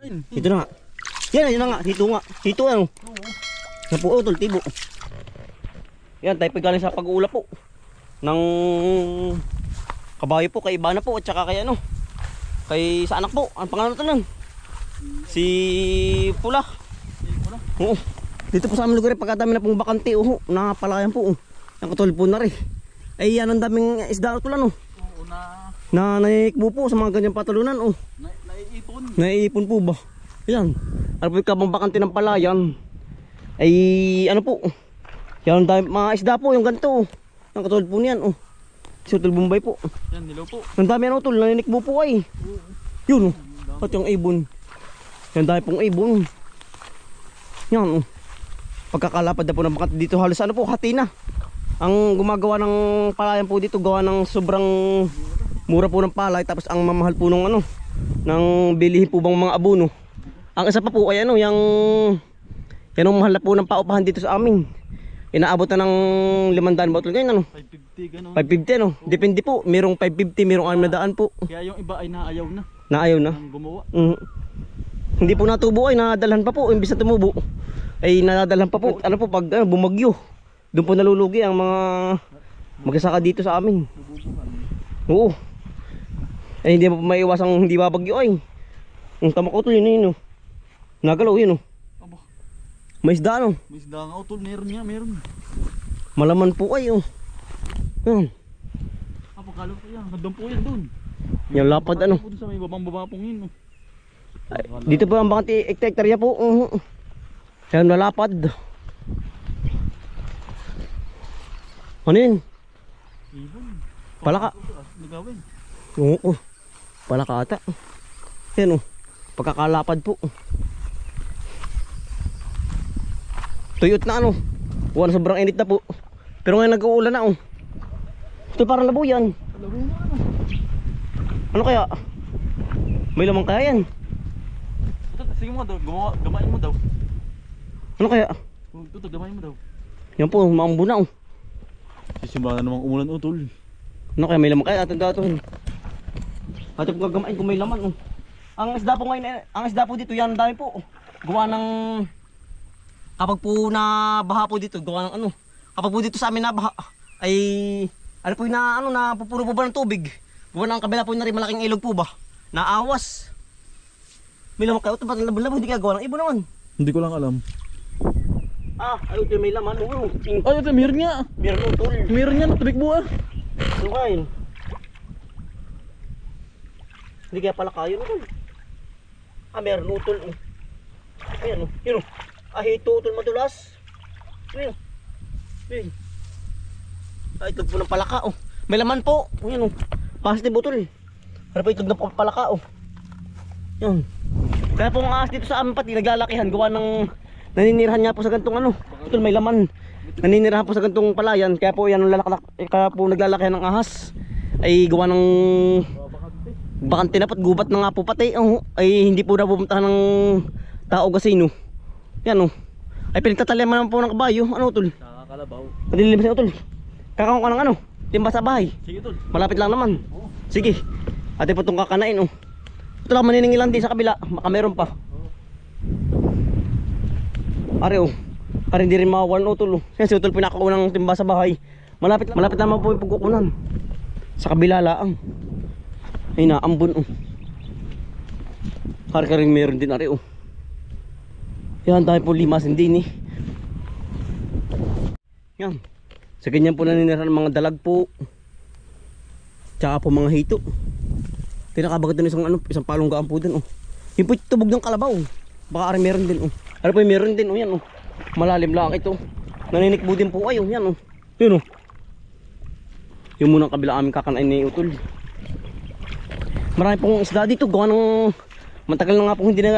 Ito na nga. Yan na nga. Hito nga. Hito ano. Yan po, utol, tibo. Yan, tayo galing sa pag-uula po. Ng kabayo po, kay Ibana po, at saka kay ano. Kay sa anak po. Ang pangalan ito lang. Si Pula. Oo. Dito po sa aming lugar, pagkadami na pong bakante. Nakapalayan po. Ang katulad po na rin. Ay yan ang daming isda ito lang. Oo, nanikbo po sa mga ganyang patalunan. naiipon. Naiipon po ba? Yan. Ano po yung kabang bakante ng palayan? Ay ano po? Yan ang dami mga isda po yung ganito. Ang katulad po niyan. Si Utol Bombay po. Yan, nilaw po. Ang dami ano Utol, naninikbo po ay. Yun at yung ibon. Yan dami pong ibon. Yan pagkakalapad na po ng bakante dito halos ano po, hati na. Ang gumagawa ng palayan po dito, gawa ng sobrang mura po ng palay, tapos ang mamahal po ng ano, ng bilihin po bang mga abono. Ang isa pa po ay ano, yung mahal na po ng paupahan dito sa amin. Inaabot na ng 500 bottle ngayon ano. 550 gano'n. 550 ano. Depende po, merong 550, merong 600 po. Kaya yung iba ay naayaw na. Naayaw na. Ang gumawa. Hindi po natubo ay nadalhan pa po, imbis na tumubo ay nadalhan pa po. Ano po pag bumagyo, doon po nalulugi ang mga magsasaka dito sa amin. Oo. Ay hindi po maiwasang hindi babagyo ay. Ang tamak Utol yun. Nagalaw yun. Aba. May isda ano. May isda nga Utol, meron. Malaman po ay Yan. Pagkalo po yan, nandun po yan doon. Yung lapad ano. Doon sa may babang pong yun. Ay, dito po ang bakante hektarya po. Yan nalapad. Ano yun? Ibon. Palaka. Nagawin. Oo. Palaka ata. Yan pagkakalapad po. Tuyot na ano. Wala sobrang init na po. Pero ngayon nag-uulan na Ito parang labuyan. Ano kaya? May lamang kaya yan? Sige mo daw, gamain mo daw. Ano kaya? Ito, gamain mo daw. Yan po, maambo na Sisimula na namang umulan Utol. Ano kaya may lamang kaya? Atang gatuhin. Ate po gagamain kung may laman Ang isda po ngayon, ang isda po dito, yan dami po. Gawa ng kapag po nabaha po dito, gawa ng ano. Kapag po dito sa amin nabaha, ay ano po yung napupuno po ba ng tubig? Gawa ng kabila po na rin malaking ilog po ba? Naawas. May lamang kayo, ito ba't labon-labon, hindi kaya gawa ng ibon naman. Hindi ko lang alam. Ayun, ito may laman. Ay, ito, meron nga. Meron Utol. Meron nga, natubig buha. Ano kain? Hindi kaya pala kayo Utol. Meron Utol. Ayan yun hito Utol madulas. Ayun. Itlog po ng palaka May laman po. Ayan positive Utol. Ano pa itlog ng palaka Yan. Kaya po mga ahas dito sa amin pati naglalakihan gawa ng naninirahan niya po sa gantong Utol may laman. Naninirahan po sa gantong palayan. Kaya po yan kaya po naglalakihan ng ahas. Ay gawa ng bakante na pat gubat na nga po pati. Ay hindi po na pupuntahan ng tao kasino. Yan Ay pinagtataliman po ng kabayo. Ano Utol? Nakakalabaw. Madilim sa Utol. Kakaon ka ng timba sa bahay. Sige Utol. Malapit lang naman. Sige. Ate po itong kakanain Ito lang maniningilan din sa kabila. Baka meron pa. Ari Ari hindi rin mawawalan Utol Yan si Utol pinakaunang timba sa bahay. Malapit naman po yung pagkukunan. Sa kabila laang. Ay naambon Ari rin meron din Ari Yan tayo po limasin din Yan. Sa ganyan po naninirahan ng mga dalag po. Tsaka po mga hito. Tinakabagat doon isang palonggaan po dun Yung po tubog ng kalabaw. Baka ari meron din Ari po meron din yan Malalim lang ito. Naninikbo din po kayo yan Yun Yung munang kabila aming kakanain ni Utol. Marami pong isda dito. Gawa ng matagal na nga po hindi na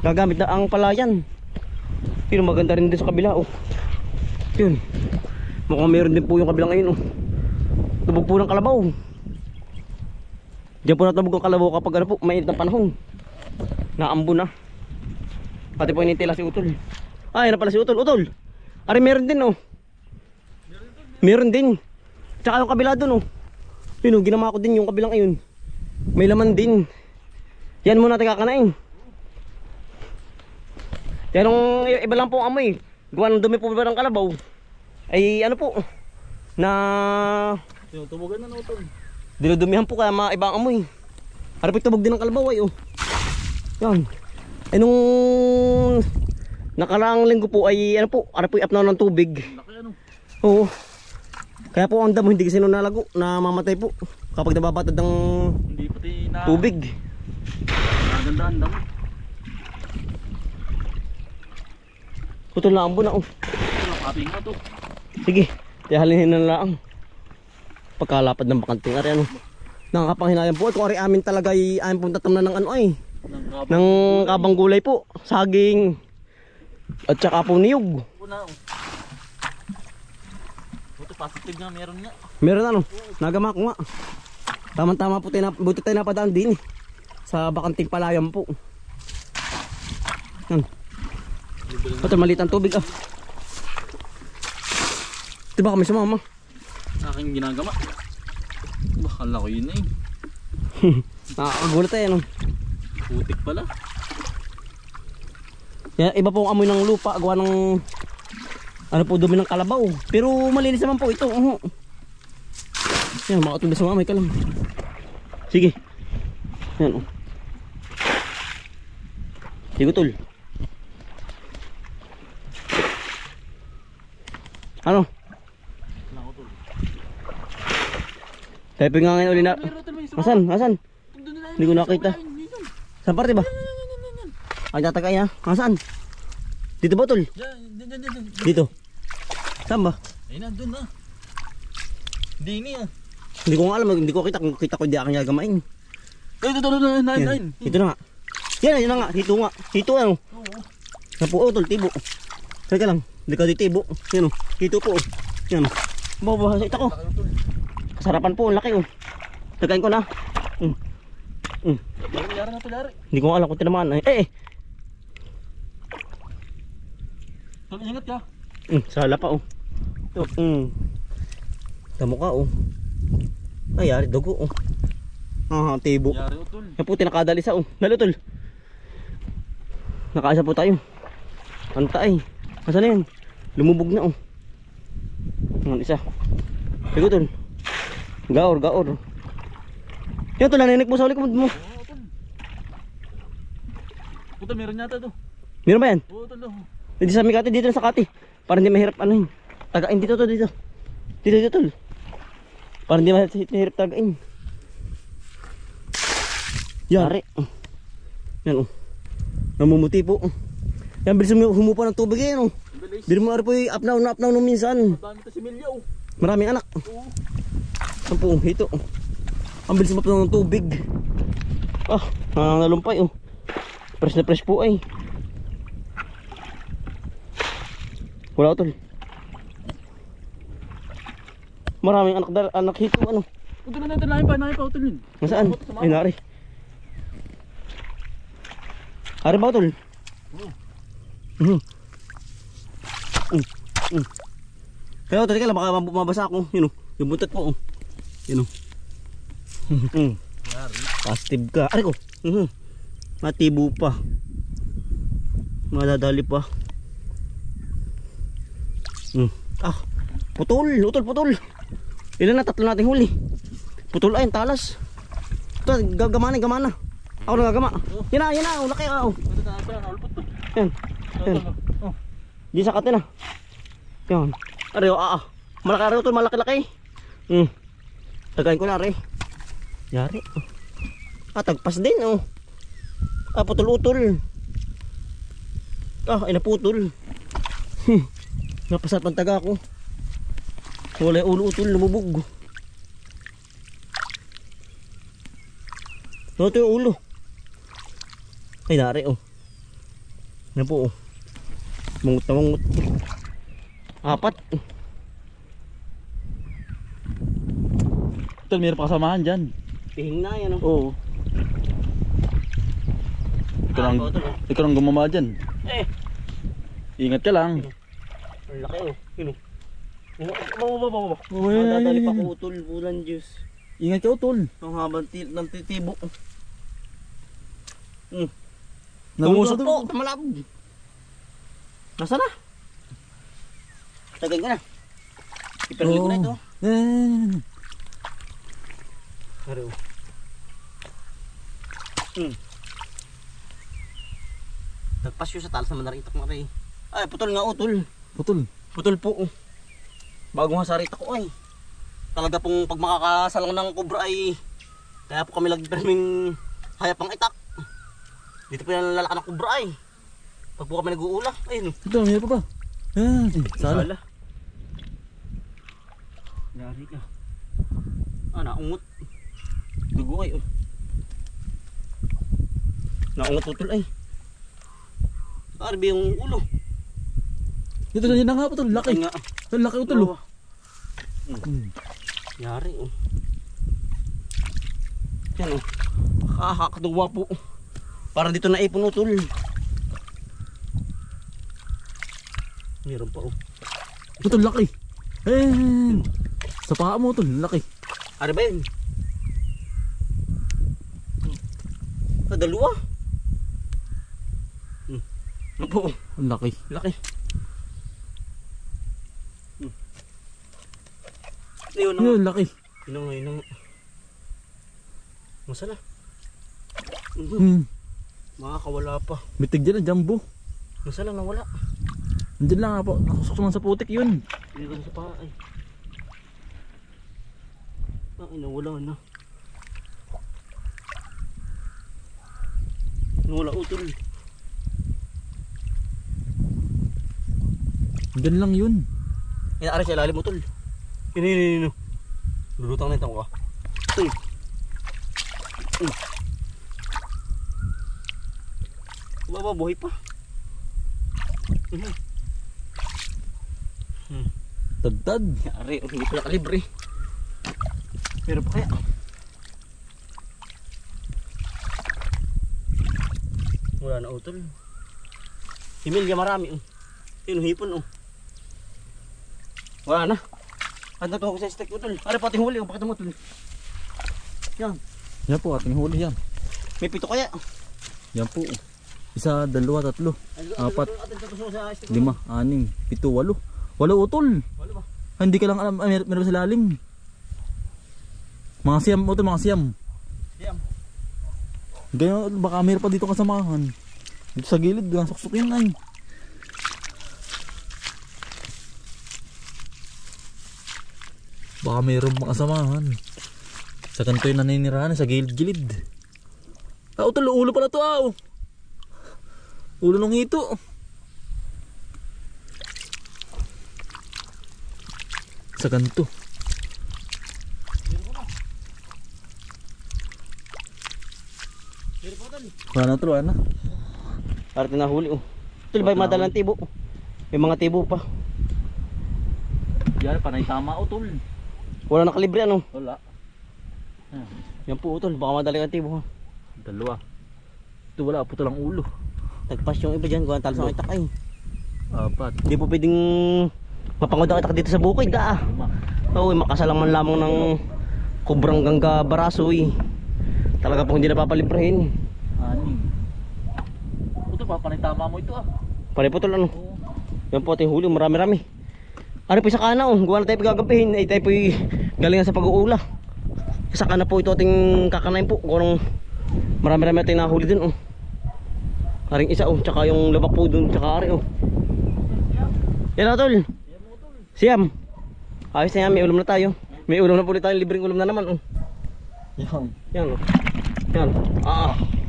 gagamit na ang palayan. Yun maganda rin din sa kabila Yun. Mukhang meron din po yung kabila ngayon Tubog po ng kalabaw. Diyan po natubog ang kalabaw kapag mainit na panahon. Naambo na. Pati po initila si Utol. Ay na pala si Utol. Ari meron din Meron din. Tsaka yung kabila dun Yun ginama ko din yung kabilang ayun. May laman din. Yan muna natin kakanain. Kaya nung iba lang po ang amoy. Gawa ng dumi po ba ng kalabaw. Ay ano po. Na Tinutubugan na utol. dinudumihan po kaya maibang amoy. Harap tubog din ng kalabaw ay oh. Yan. Ay nung nakaraang linggo po ay ano po, harap po i-up na ng tubig. Laki ano. Oo. Kaya po ang damo hindi kasi nung nalago, namamatay po kapag nababatad ng Hindi pati na tubig. nagandaan damo. Putol na ang buna oh. Nakaping nga to. Sige, tihalinin na lang. Pagkalapad ng bakanting ari ano. Nakakapanghinayang po at kung ari amin talaga ay amin pong tatamnan ng ano ay. Ng kabang gulay po, saging at saka po niyog. Una oh. Buto positive nga meron nga. Meron ano, nagama ko nga. Tama-tama po buti tayo napadaan din eh. Sa bakanting palayam po. Yan. Ito maliit ang tubig ah. Diba kami sumama? Sa aking ginagama. Bakala ko yun eh. Nakakagulat tayo no. Putik pala. Yan, iba pong amoy ng lupa, gawa ng ano po, dumi ng kalabaw. Pero malinis naman po ito. Yan, makatunda sa mamay ka lang. Sige. Yan oh. Sige tol. Ano? Typing nga ngayon uli na. Asan? Asan? Hindi ko nakita. Saan parte ba? Ay, tatagay ha. Asan? Dito ba tol? Diyan. Dito. Saan ba? Ay, nandun na. Dini ah. Hindi ko nga alam. Hindi ko kita. Kung kita ko hindi aking gagamain. Ay, ito Yan. Ito na nga. Yan na nga. Hito nga. Hito ano. Napo oh tol. Tibo. Teka lang. Hindi ka di tibo. Yan o. Hito po. Yan o. Baba. Ito ko. Kasarapan po. Ang laki o. Tagayin ko na. Yari na to, yari. Hindi ko alam kung tinamaan. Eh. Tol, ingat ka. Sala pa oh. Ito. Tamo ka oh. Ay, yari. Dugo oh. Tibo. Yari o tol. Yan po. Tinakadali sa oh. Lalo tol. Nakaasa po tayo. Antay. Masa na yan? Lumubog na oh. Yan isa. Sige tol. Gaor. Yan tol. Naninig mo sa ulit mo. Oo tol. Puta, meron yata to. Meron ba yan? Oo tol. Hindi sa Mikati. Dito na sa Kati. Para hindi mahirap ano yun. Tagain dito to dito. Dito tol. Para hindi mahirap tagain. Yari. Yan oh. Namumuti po. Yan bilis humupa ng tubig yan oh. Bilis. Bili mo na rin po yung apnaw nung minsan. Dami to si Milya oh. Maraming anak. Oo. Ang po, ito. Ang bilis humupa ng tubig. Nangangalumpay oh. Fresh na fresh po ay. Wala tol. Maraming anak hito ano. Ito na natin nahin pa utol yun. Nasaan? Ay nari. Hari ba tol? Kaya tol, baka mabasa ako. Yun oh. Yung buntot po oh. Yun oh. Yari. Positive ka. Aray ko. Matibo pa. Madadali pa. Putol. Ilan na? 3 nating huli. Putol ay, talas. Ito, gamana. Ako nagagama. Yan na. Laki ah. Ito na ito. Nalpot to. Yan. Di sa katin ah. Yan. Aray oh, malaki ito, malaki-laki. Tagayin ko na rin. Yari. Tagpas din oh. Putol-utol. Ay naputol. Napasat ng taga ko. Wala yung ulo-utol, lumubog. Ito yung ulo. Ay nari oh. Yan po oh. Mungot na mungot. 4. Tol, meron pa kasamahan dyan. Pihing na yan oh. Oo. Ikaw nang gumama dyan. Ingat ka lang. Ang laki oh. Yun oh. Baba. Uy. Madadali pa ko utol, bulan juice. Ingat ka utol. Ang habang ng titibo. Namusot po, malabog. Nasaan na? Tagay ka na. Iperli ko na ito. Ari oh. Nagpasyo sa talas naman naritak na rin. Ay, putol nga utol. Putol. Putol po oh. Bago nga sa rita ko ay. Talaga pong pag makakasalang ng kubra ay kaya po kami nagperming hayap ang itak. Dito po yung lalaka ng kubra ay. Pag po kami nag-uula. Ayun oh. Ito, mayroon pa ba? Sala. Yari ka. Naungot. Dugo ay oh. Naungot utol ay. Arbi yung ulo. Ito na yun na nga putol. Laki. Nga. Ito laki utol. Oh. Yari oh. Yan oh. Kakakaduwa po. Parang dito naipon utol. Meron pa oh. Putol laki. Sa paa mo utol. Laki. Ano ba yun? Dalawa. Ano po? Ang laki. Laki. Ayun na nga. Yun, laki. Yun na nga. Masala. Makakawala pa. Mitig dyan ang jumbo. Masala nawala. Andyan lang nga po. Nakusok naman sa putik yun. Hindi ko sa paa ay. Ay, nawala na. Nawala utol. Andyan lang yun. Inaari sa ilalim utol. Yun. Lulutang na ito ka. Baba, buhay pa. Tagtag. Ari, hindi pala kalibre. Pero pa kaya? Wala na utol. Himilya marami. Yun, hipon oh. Wala na. Ano to ako sa stick utol? Ari, pati huli. Pakita mo utol. Yan. Yan po, ating huli yan. May pito kaya. Yan po. Isa, dalawa, tatlo, apat, Sa 5, 6, 7, 8. 8 utol. Wala ba? Hindi ka lang alam, meron sa lalim. Mga siyam utol, mga siyam. Siyam. Ganyan, baka meron pa dito kasamahan. Dito sa gilid, ganyan suksukin ay. Baka meron pa kasamahan. Sa kanto yung naninirahan, sa gilid-gilid. Utol, ulo pala to ulo ng hito. Sa kanto. Wala na to, wala na. Para tinahuli oh. Ito ba yung madalang tibo? May mga tibo pa. Yan, panay tama utol. Wala nakalibre ano? Wala. Yan po utol, baka madaling ang tibo ha. Dalawa. Ito wala, puto lang ulo. Nagpas yung iba dyan, kuha talo sa itak ay. 4. Hindi po pwedeng mapangod ang itak dito sa bukid ah. 5. Oo, makasalang man lamang ng kubrang gangga baraso eh. Talaga po hindi napapalibrahin. 6. Puto pa, panay tama mo ito Pare po tol ano. Oo. Yan po ating huli, marami-rami. Ano po sa kana oh, gawa na tayo pagagapihin. Ay tayo po galingan sa pag-uula. Sa kana po ito ating kakanain po. Kung marami-rami ating nahuli din oh. Haring isa oh, tsaka yung labak po dun, tsaka ari oh. Yan na tol. Siyam. Ayos na yan, may ulam na tayo. May ulam na po ulit tayo, libreng ulam na naman oh. Yan. Yan oh. Yan.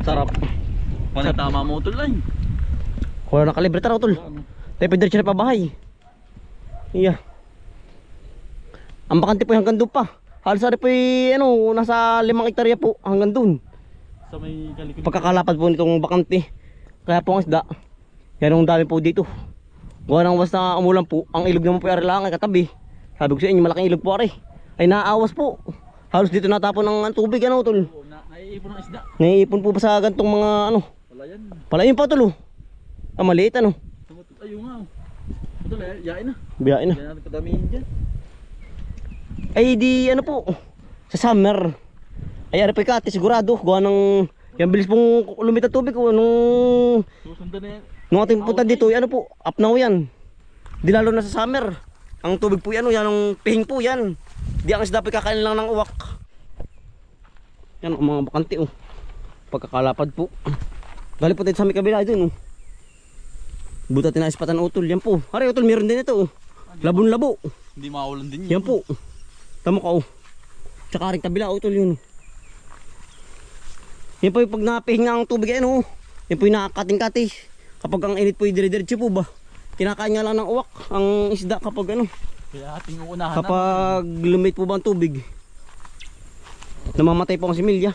Sarap. Panay tama mo utol ay. Wala na kalibre tara tol. Tayo pwede na pabahay. Iya. Ang bakante po hanggang doon pa. Halos ari po ano, nasa 5 hektarya po hanggang doon. Sa may kalikod. Pagkakalapad po nitong bakante. Kaya po ang isda. Yan ang dami po dito. Gawa ng basta umulan po. Ang ilog naman po ay lang ay katabi. Sabi ko sa inyo malaking ilog po ari. Ay naaawas po. Halos dito natapon ng tubig ano tol. Naiipon ng isda. Naiipon po pa sa gantong mga ano. Wala yan. Palayin pa tol. Maliit ano. Ayun nga. Utol, yain na. Biyain na. Yan ang kadamihin dyan. Ay di ano po. Sa summer. Ay ari po ikati sigurado. Gawa ng Yan bilis pong lumita tubig oh. Susundan na yan. Nung ating punta dito, ano po, up now yan. Di lalo na sa summer. Ang tubig po yan, yan ang pihing po yan. Di ang isda kakain lang ng uwak. Yan ang mga bakante oh. Pagkakalapad po. Galing po tayo sa may kabila dun oh. Buta tinaispatan utol, yan po. Aray utol, meron din ito oh. Labon-labo. Hindi maulan din yun. Yan po. Tama ka oh. Tsaka rin kabila utol yun. Yan po yung pag napihinga ang tubig yan oh. Yan po yung nakakating-kati. Kapag ang init po yung dire-diretso po ba. Kinakain nga lang ng uwak ang isda kapag ano. Kaya ating uunahan Kapag lumit po ba ang tubig. Namamatay po ang similya.